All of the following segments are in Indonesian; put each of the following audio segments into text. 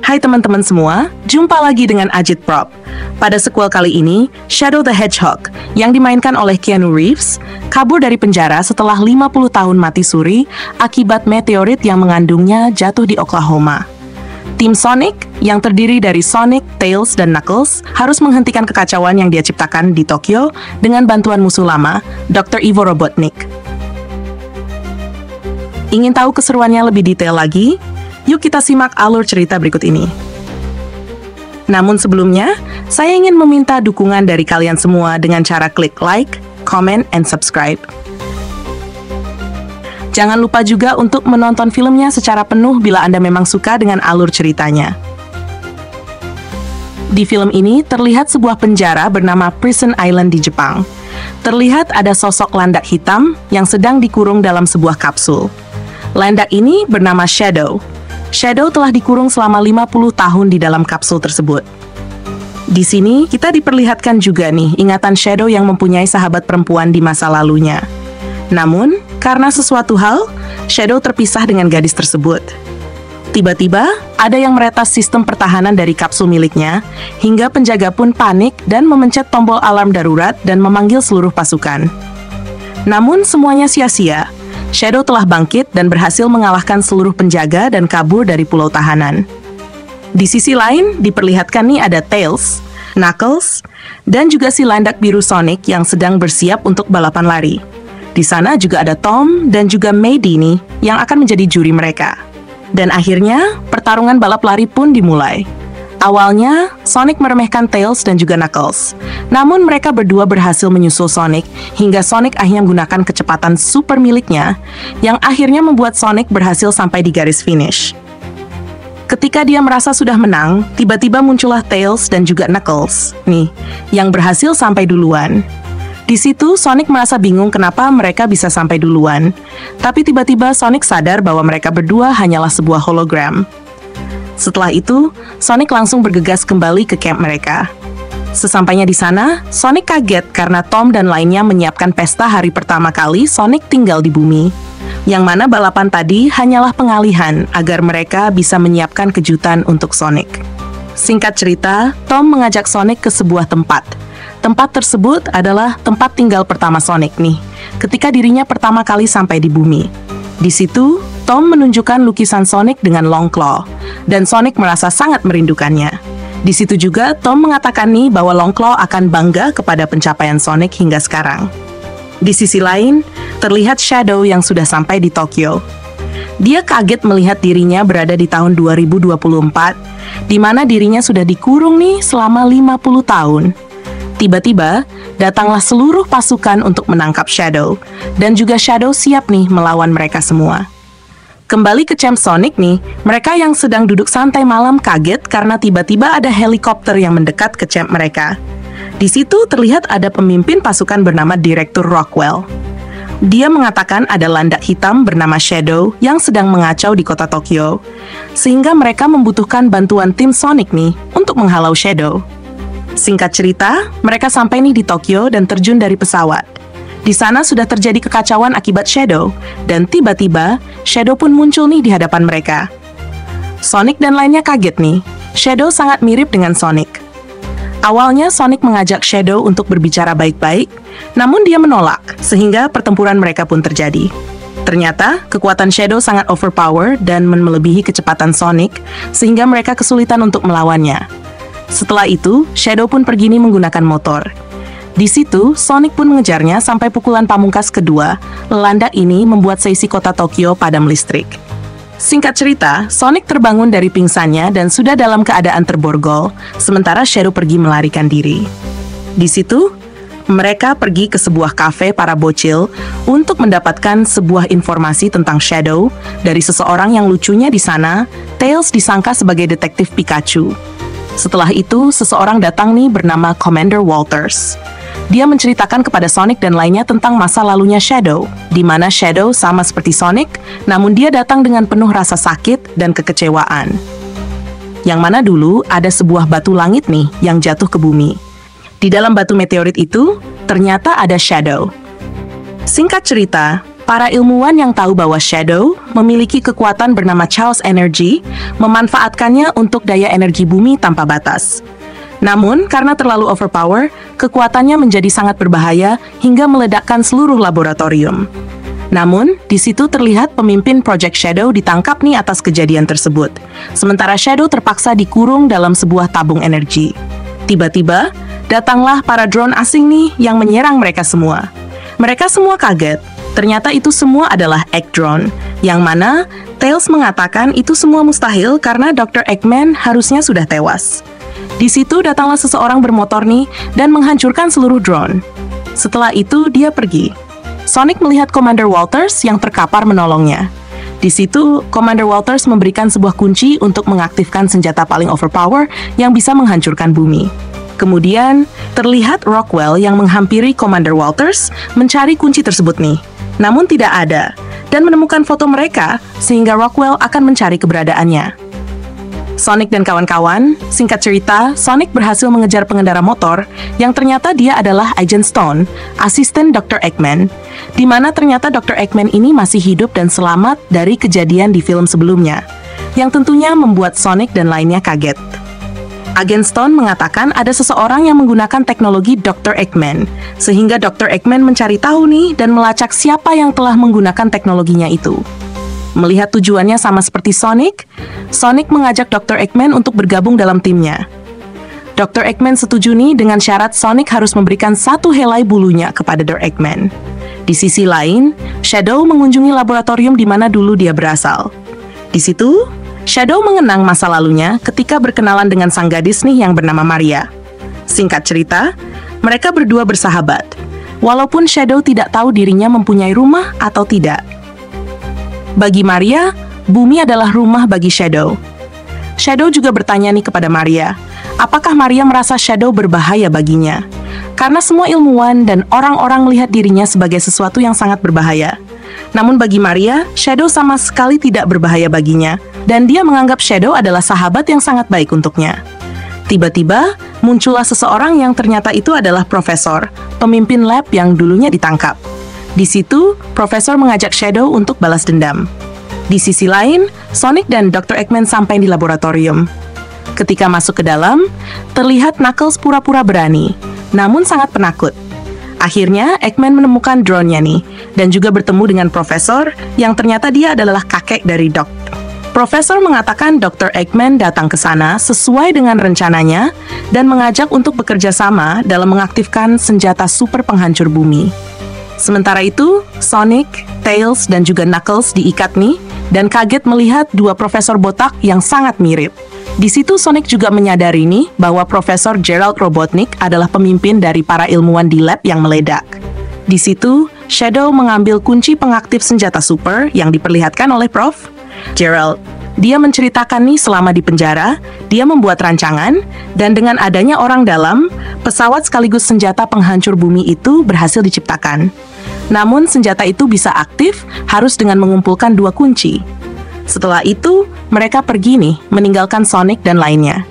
Hai teman-teman semua, jumpa lagi dengan Ajit Prop. Pada sequel kali ini, Shadow the Hedgehog, yang dimainkan oleh Keanu Reeves, kabur dari penjara setelah 50 tahun mati suri akibat meteorit yang mengandungnya jatuh di Oklahoma. Tim Sonic, yang terdiri dari Sonic, Tails, dan Knuckles, harus menghentikan kekacauan yang dia ciptakan di Tokyo dengan bantuan musuh lama, Dr. Ivo Robotnik. Ingin tahu keseruannya lebih detail lagi? Yuk kita simak alur cerita berikut ini. Namun sebelumnya, saya ingin meminta dukungan dari kalian semua dengan cara klik like, comment, and subscribe. Jangan lupa juga untuk menonton filmnya secara penuh bila Anda memang suka dengan alur ceritanya. Di film ini terlihat sebuah penjara bernama Prison Island di Jepang. Terlihat ada sosok landak hitam yang sedang dikurung dalam sebuah kapsul. Landak ini bernama Shadow. Shadow telah dikurung selama 50 tahun di dalam kapsul tersebut. Di sini, kita diperlihatkan juga nih ingatan Shadow yang mempunyai sahabat perempuan di masa lalunya. Namun, karena sesuatu hal, Shadow terpisah dengan gadis tersebut. Tiba-tiba, ada yang meretas sistem pertahanan dari kapsul miliknya, hingga penjaga pun panik dan memencet tombol alarm darurat dan memanggil seluruh pasukan. Namun, semuanya sia-sia. Shadow telah bangkit dan berhasil mengalahkan seluruh penjaga dan kabur dari pulau tahanan. Di sisi lain, diperlihatkan nih ada Tails, Knuckles, dan juga si landak biru Sonic yang sedang bersiap untuk balapan lari. Di sana juga ada Tom dan juga Maddie nih yang akan menjadi juri mereka. Dan akhirnya, pertarungan balap lari pun dimulai. Awalnya, Sonic meremehkan Tails dan juga Knuckles. Namun mereka berdua berhasil menyusul Sonic, hingga Sonic akhirnya menggunakan kecepatan super miliknya, yang akhirnya membuat Sonic berhasil sampai di garis finish. Ketika dia merasa sudah menang, tiba-tiba muncullah Tails dan juga Knuckles, nih, yang berhasil sampai duluan. Di situ, Sonic merasa bingung kenapa mereka bisa sampai duluan. Tapi tiba-tiba Sonic sadar bahwa mereka berdua hanyalah sebuah hologram. Setelah itu, Sonic langsung bergegas kembali ke camp mereka. Sesampainya di sana, Sonic kaget karena Tom dan lainnya menyiapkan pesta hari pertama kali Sonic tinggal di bumi. Yang mana balapan tadi hanyalah pengalihan agar mereka bisa menyiapkan kejutan untuk Sonic. Singkat cerita, Tom mengajak Sonic ke sebuah tempat. Tempat tersebut adalah tempat tinggal pertama Sonic nih, ketika dirinya pertama kali sampai di bumi. Di situ, Tom menunjukkan lukisan Sonic dengan long claw, dan Sonic merasa sangat merindukannya. Di situ juga, Tom mengatakan nih bahwa long claw akan bangga kepada pencapaian Sonic hingga sekarang. Di sisi lain, terlihat Shadow yang sudah sampai di Tokyo. Dia kaget melihat dirinya berada di tahun 2024, di mana dirinya sudah dikurung nih selama 50 tahun. Tiba-tiba, datanglah seluruh pasukan untuk menangkap Shadow, dan juga Shadow siap nih melawan mereka semua. Kembali ke camp Sonic nih, mereka yang sedang duduk santai malam kaget karena tiba-tiba ada helikopter yang mendekat ke camp mereka. Di situ terlihat ada pemimpin pasukan bernama Direktur Rockwell. Dia mengatakan ada landak hitam bernama Shadow yang sedang mengacau di kota Tokyo, sehingga mereka membutuhkan bantuan tim Sonic nih untuk menghalau Shadow. Singkat cerita, mereka sampai nih di Tokyo dan terjun dari pesawat. Di sana sudah terjadi kekacauan akibat Shadow, dan tiba-tiba Shadow pun muncul nih di hadapan mereka. Sonic dan lainnya kaget nih, Shadow sangat mirip dengan Sonic. Awalnya Sonic mengajak Shadow untuk berbicara baik-baik, namun dia menolak, sehingga pertempuran mereka pun terjadi. Ternyata, kekuatan Shadow sangat overpower dan melebihi kecepatan Sonic, sehingga mereka kesulitan untuk melawannya. Setelah itu, Shadow pun pergi nih menggunakan motor. Di situ, Sonic pun mengejarnya sampai pukulan pamungkas kedua. Landak ini membuat seisi kota Tokyo padam listrik. Singkat cerita, Sonic terbangun dari pingsannya dan sudah dalam keadaan terborgol, sementara Shadow pergi melarikan diri. Di situ, mereka pergi ke sebuah kafe para bocil untuk mendapatkan sebuah informasi tentang Shadow dari seseorang yang lucunya di sana. Tails disangka sebagai detektif Pikachu. Setelah itu, seseorang datang nih bernama Commander Walters. Dia menceritakan kepada Sonic dan lainnya tentang masa lalunya Shadow, di mana Shadow sama seperti Sonic, namun dia datang dengan penuh rasa sakit dan kekecewaan. Yang mana dulu ada sebuah batu langit nih yang jatuh ke bumi. Di dalam batu meteorit itu, ternyata ada Shadow. Singkat cerita, Para ilmuwan yang tahu bahwa Shadow memiliki kekuatan bernama Chaos Energy memanfaatkannya untuk daya energi bumi tanpa batas. Namun, karena terlalu overpower, kekuatannya menjadi sangat berbahaya hingga meledakkan seluruh laboratorium. Namun, di situ terlihat pemimpin Project Shadow ditangkap nih atas kejadian tersebut. Sementara Shadow terpaksa dikurung dalam sebuah tabung energi. Tiba-tiba, datanglah para drone asing nih yang menyerang mereka semua. Mereka semua kaget. Ternyata itu semua adalah Egg Drone, yang mana Tails mengatakan itu semua mustahil karena Dr. Eggman harusnya sudah tewas. Di situ datanglah seseorang bermotor nih dan menghancurkan seluruh drone. Setelah itu dia pergi. Sonic melihat Commander Walters yang terkapar menolongnya. Di situ, Commander Walters memberikan sebuah kunci untuk mengaktifkan senjata paling overpower yang bisa menghancurkan bumi. Kemudian, terlihat Rockwell yang menghampiri Commander Walters mencari kunci tersebut nih. Namun tidak ada, dan menemukan foto mereka sehingga Rockwell akan mencari keberadaannya. Sonic dan kawan-kawan, singkat cerita, Sonic berhasil mengejar pengendara motor yang ternyata dia adalah Agent Stone, asisten Dr. Eggman, di mana ternyata Dr. Eggman ini masih hidup dan selamat dari kejadian di film sebelumnya, yang tentunya membuat Sonic dan lainnya kaget. Agent Stone mengatakan ada seseorang yang menggunakan teknologi Dr. Eggman, sehingga Dr. Eggman mencari tahu nih dan melacak siapa yang telah menggunakan teknologinya itu. Melihat tujuannya sama seperti Sonic, Sonic mengajak Dr. Eggman untuk bergabung dalam timnya. Dr. Eggman setuju nih dengan syarat Sonic harus memberikan satu helai bulunya kepada Dr. Eggman. Di sisi lain, Shadow mengunjungi laboratorium di mana dulu dia berasal. Di situ, Shadow mengenang masa lalunya ketika berkenalan dengan sang gadis nih yang bernama Maria. Singkat cerita, mereka berdua bersahabat, walaupun Shadow tidak tahu dirinya mempunyai rumah atau tidak. Bagi Maria, bumi adalah rumah bagi Shadow. Shadow juga bertanya nih kepada Maria, apakah Maria merasa Shadow berbahaya baginya? Karena semua ilmuwan dan orang-orang melihat dirinya sebagai sesuatu yang sangat berbahaya. Namun bagi Maria, Shadow sama sekali tidak berbahaya baginya, dan dia menganggap Shadow adalah sahabat yang sangat baik untuknya. Tiba-tiba, muncullah seseorang yang ternyata itu adalah Profesor, pemimpin lab yang dulunya ditangkap. Di situ, Profesor mengajak Shadow untuk balas dendam. Di sisi lain, Sonic dan Dr. Eggman sampai di laboratorium. Ketika masuk ke dalam, terlihat Knuckles pura-pura berani, namun sangat penakut. Akhirnya, Eggman menemukan drone-nya nih, dan juga bertemu dengan Profesor yang ternyata dia adalah kakek dari Doc. Profesor mengatakan Dr. Eggman datang ke sana sesuai dengan rencananya dan mengajak untuk bekerja sama dalam mengaktifkan senjata super penghancur bumi. Sementara itu, Sonic, Tails, dan juga Knuckles diikat nih dan kaget melihat dua profesor botak yang sangat mirip. Di situ Sonic juga menyadari nih bahwa Profesor Gerald Robotnik adalah pemimpin dari para ilmuwan di lab yang meledak. Di situ, Shadow mengambil kunci pengaktif senjata super yang diperlihatkan oleh Prof. Gerald. Dia menceritakan nih selama di penjara, dia membuat rancangan, dan dengan adanya orang dalam, pesawat sekaligus senjata penghancur bumi itu berhasil diciptakan. Namun senjata itu bisa aktif harus dengan mengumpulkan dua kunci. Setelah itu, mereka pergi nih, meninggalkan Sonic dan lainnya.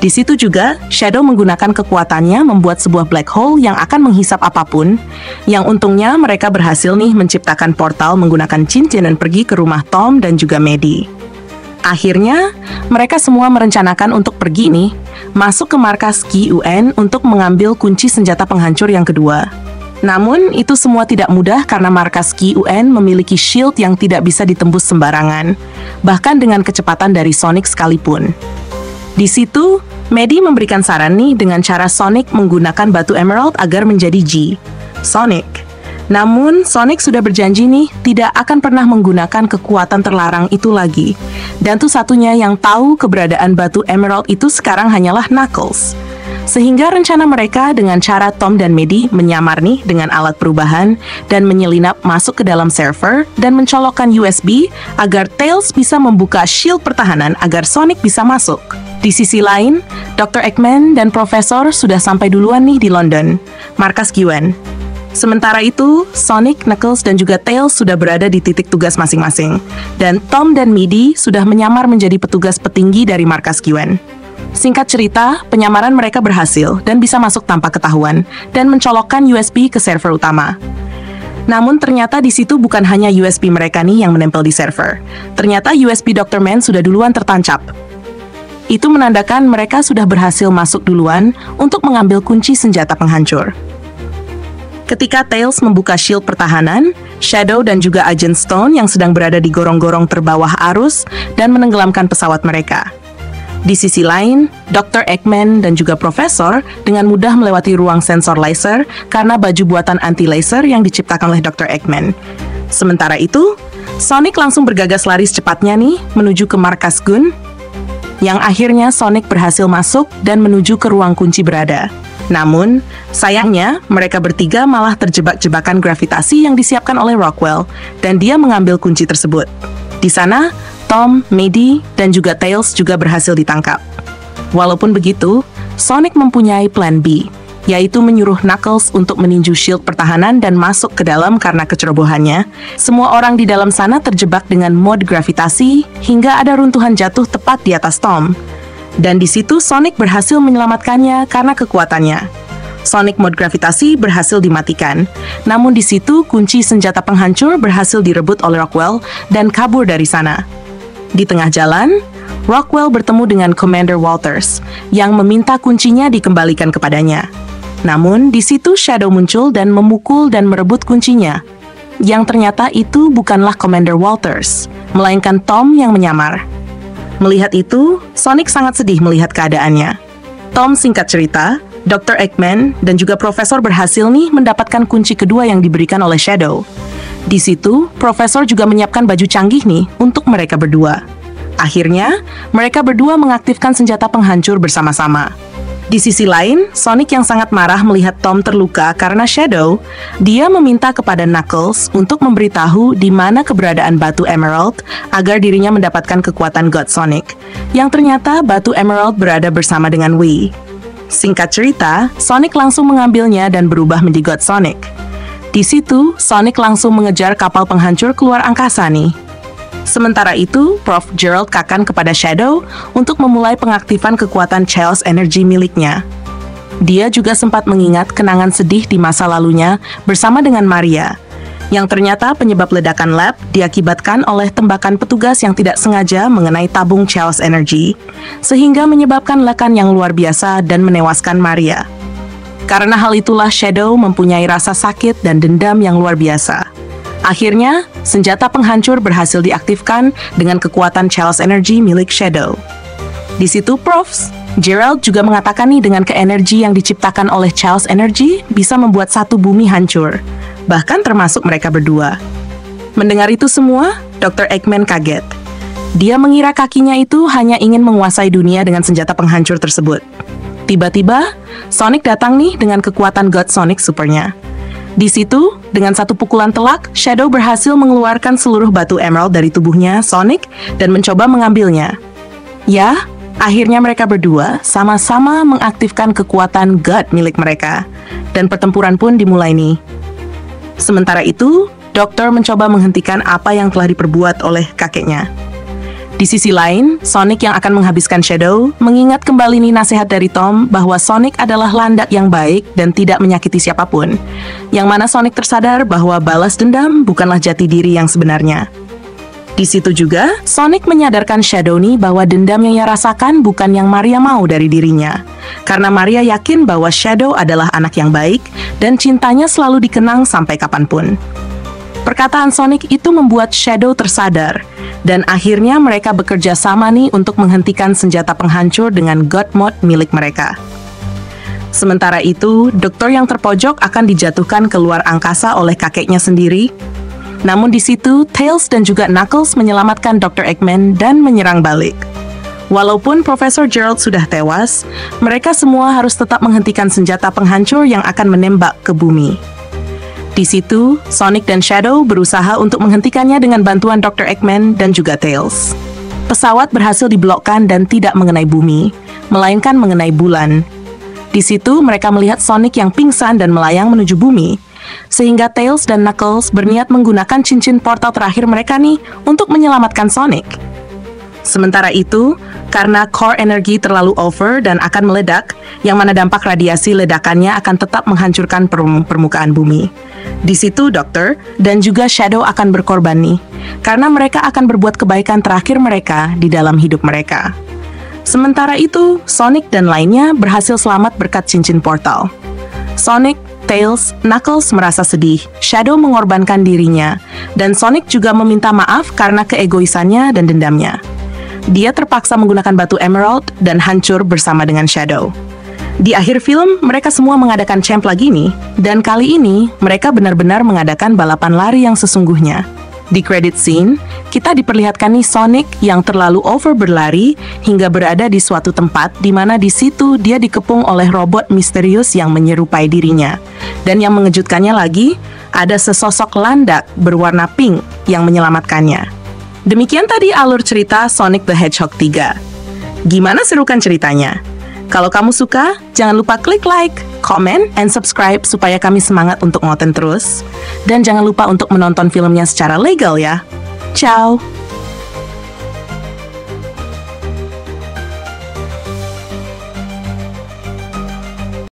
Di situ juga, Shadow menggunakan kekuatannya membuat sebuah black hole yang akan menghisap apapun, yang untungnya mereka berhasil nih menciptakan portal menggunakan cincin dan pergi ke rumah Tom dan juga Maddie. Akhirnya, mereka semua merencanakan untuk pergi nih, masuk ke markas KUN untuk mengambil kunci senjata penghancur yang kedua. Namun, itu semua tidak mudah karena markas KUN memiliki shield yang tidak bisa ditembus sembarangan, bahkan dengan kecepatan dari Sonic sekalipun. Di situ, Maddie memberikan saran nih dengan cara Sonic menggunakan batu emerald agar menjadi G. Sonic. Namun, Sonic sudah berjanji nih tidak akan pernah menggunakan kekuatan terlarang itu lagi. Dan satu-satunya yang tahu keberadaan batu emerald itu sekarang hanyalah Knuckles. Sehingga rencana mereka dengan cara Tom dan Maddie menyamar nih dengan alat perubahan dan menyelinap masuk ke dalam server dan mencolokkan USB agar Tails bisa membuka shield pertahanan agar Sonic bisa masuk. Di sisi lain, Dr. Eggman dan Profesor sudah sampai duluan nih di London, markas KUN. Sementara itu, Sonic, Knuckles, dan juga Tails sudah berada di titik tugas masing-masing, dan Tom dan Maddie sudah menyamar menjadi petugas petinggi dari markas KUN. Singkat cerita, penyamaran mereka berhasil dan bisa masuk tanpa ketahuan dan mencolokkan USB ke server utama. Namun ternyata di situ bukan hanya USB mereka nih yang menempel di server. Ternyata USB Dr. Man sudah duluan tertancap. Itu menandakan mereka sudah berhasil masuk duluan untuk mengambil kunci senjata penghancur. Ketika Tails membuka shield pertahanan, Shadow dan juga Agent Stone yang sedang berada di gorong-gorong terbawah arus dan menenggelamkan pesawat mereka. Di sisi lain, Dr. Eggman dan juga Profesor dengan mudah melewati ruang sensor laser karena baju buatan anti-laser yang diciptakan oleh Dr. Eggman. Sementara itu, Sonic langsung bergegas lari secepatnya nih menuju ke markas Gun, yang akhirnya Sonic berhasil masuk dan menuju ke ruang kunci berada. Namun, sayangnya mereka bertiga malah terjebak jebakan gravitasi yang disiapkan oleh Rockwell, dan dia mengambil kunci tersebut. Di sana, Tom, Maddie, dan juga Tails juga berhasil ditangkap. Walaupun begitu, Sonic mempunyai plan B, yaitu menyuruh Knuckles untuk meninju shield pertahanan dan masuk ke dalam karena kecerobohannya. Semua orang di dalam sana terjebak dengan mode gravitasi hingga ada runtuhan jatuh tepat di atas Tom. Dan di situ Sonic berhasil menyelamatkannya karena kekuatannya. Sonic mode gravitasi berhasil dimatikan. Namun di situ kunci senjata penghancur berhasil direbut oleh Rockwell dan kabur dari sana. Di tengah jalan, Rockwell bertemu dengan Commander Walters yang meminta kuncinya dikembalikan kepadanya. Namun di situ Shadow muncul dan memukul dan merebut kuncinya. Yang ternyata itu bukanlah Commander Walters, melainkan Tom yang menyamar. Melihat itu, Sonic sangat sedih melihat keadaannya. Tom singkat cerita, Dr. Eggman dan juga Profesor berhasil nih mendapatkan kunci kedua yang diberikan oleh Shadow. Di situ, Profesor juga menyiapkan baju canggih nih untuk mereka berdua. Akhirnya, mereka berdua mengaktifkan senjata penghancur bersama-sama. Di sisi lain, Sonic yang sangat marah melihat Tom terluka karena Shadow, dia meminta kepada Knuckles untuk memberitahu di mana keberadaan batu Emerald agar dirinya mendapatkan kekuatan God Sonic, yang ternyata batu Emerald berada bersama dengan Wii. Singkat cerita, Sonic langsung mengambilnya dan berubah menjadi God Sonic. Di situ, Sonic langsung mengejar kapal penghancur keluar angkasa nih. Sementara itu, Prof. Gerald kakan kepada Shadow untuk memulai pengaktifan kekuatan Chaos Energy miliknya. Dia juga sempat mengingat kenangan sedih di masa lalunya bersama dengan Maria, yang ternyata penyebab ledakan lab diakibatkan oleh tembakan petugas yang tidak sengaja mengenai tabung Chaos Energy, sehingga menyebabkan ledakan yang luar biasa dan menewaskan Maria. Karena hal itulah Shadow mempunyai rasa sakit dan dendam yang luar biasa. Akhirnya, senjata penghancur berhasil diaktifkan dengan kekuatan Chaos Energy milik Shadow. Di situ Prof. Gerald juga mengatakan nih dengan ke-energi yang diciptakan oleh Chaos Energy bisa membuat satu bumi hancur, bahkan termasuk mereka berdua. Mendengar itu semua, Dr. Eggman kaget. Dia mengira kakinya itu hanya ingin menguasai dunia dengan senjata penghancur tersebut. Tiba-tiba, Sonic datang nih dengan kekuatan God Sonic Supernya. Di situ, dengan satu pukulan telak, Shadow berhasil mengeluarkan seluruh batu emerald dari tubuhnya Sonic dan mencoba mengambilnya. Ya, akhirnya mereka berdua sama-sama mengaktifkan kekuatan God milik mereka, dan pertempuran pun dimulai nih. Sementara itu, Dokter mencoba menghentikan apa yang telah diperbuat oleh kakeknya. Di sisi lain, Sonic yang akan menghabiskan Shadow mengingat kembali nih nasihat dari Tom bahwa Sonic adalah landak yang baik dan tidak menyakiti siapapun. Yang mana Sonic tersadar bahwa balas dendam bukanlah jati diri yang sebenarnya. Di situ juga, Sonic menyadarkan Shadow nih bahwa dendam yang ia rasakan bukan yang Maria mau dari dirinya. Karena Maria yakin bahwa Shadow adalah anak yang baik dan cintanya selalu dikenang sampai kapanpun. Perkataan Sonic itu membuat Shadow tersadar, dan akhirnya mereka bekerja sama nih untuk menghentikan senjata penghancur dengan God Mode milik mereka. Sementara itu, dokter yang terpojok akan dijatuhkan ke luar angkasa oleh kakeknya sendiri. Namun di situ, Tails dan juga Knuckles menyelamatkan Dr. Eggman dan menyerang balik. Walaupun Profesor Gerald sudah tewas, mereka semua harus tetap menghentikan senjata penghancur yang akan menembak ke bumi. Di situ, Sonic dan Shadow berusaha untuk menghentikannya dengan bantuan Dr. Eggman dan juga Tails. Pesawat berhasil diblokkan dan tidak mengenai bumi, melainkan mengenai bulan. Di situ, mereka melihat Sonic yang pingsan dan melayang menuju bumi, sehingga Tails dan Knuckles berniat menggunakan cincin portal terakhir mereka nih untuk menyelamatkan Sonic. Sementara itu, karena core energi terlalu over dan akan meledak, yang mana dampak radiasi ledakannya akan tetap menghancurkan permukaan bumi. Di situ Dokter dan juga Shadow akan berkorban nih, karena mereka akan berbuat kebaikan terakhir mereka di dalam hidup mereka. Sementara itu, Sonic dan lainnya berhasil selamat berkat cincin portal. Sonic, Tails, Knuckles merasa sedih, Shadow mengorbankan dirinya, dan Sonic juga meminta maaf karena keegoisannya dan dendamnya. Dia terpaksa menggunakan batu emerald dan hancur bersama dengan Shadow. Di akhir film, mereka semua mengadakan champ lagi nih, dan kali ini mereka benar-benar mengadakan balapan lari yang sesungguhnya. Di credit scene, kita diperlihatkan nih Sonic yang terlalu over berlari hingga berada di suatu tempat di mana di situ dia dikepung oleh robot misterius yang menyerupai dirinya. Dan yang mengejutkannya lagi, ada sesosok landak berwarna pink yang menyelamatkannya. Demikian tadi alur cerita Sonic the Hedgehog 3. Gimana serukan ceritanya? Kalau kamu suka, jangan lupa klik like, comment, and subscribe supaya kami semangat untuk ngoten terus. Dan jangan lupa untuk menonton filmnya secara legal ya. Ciao!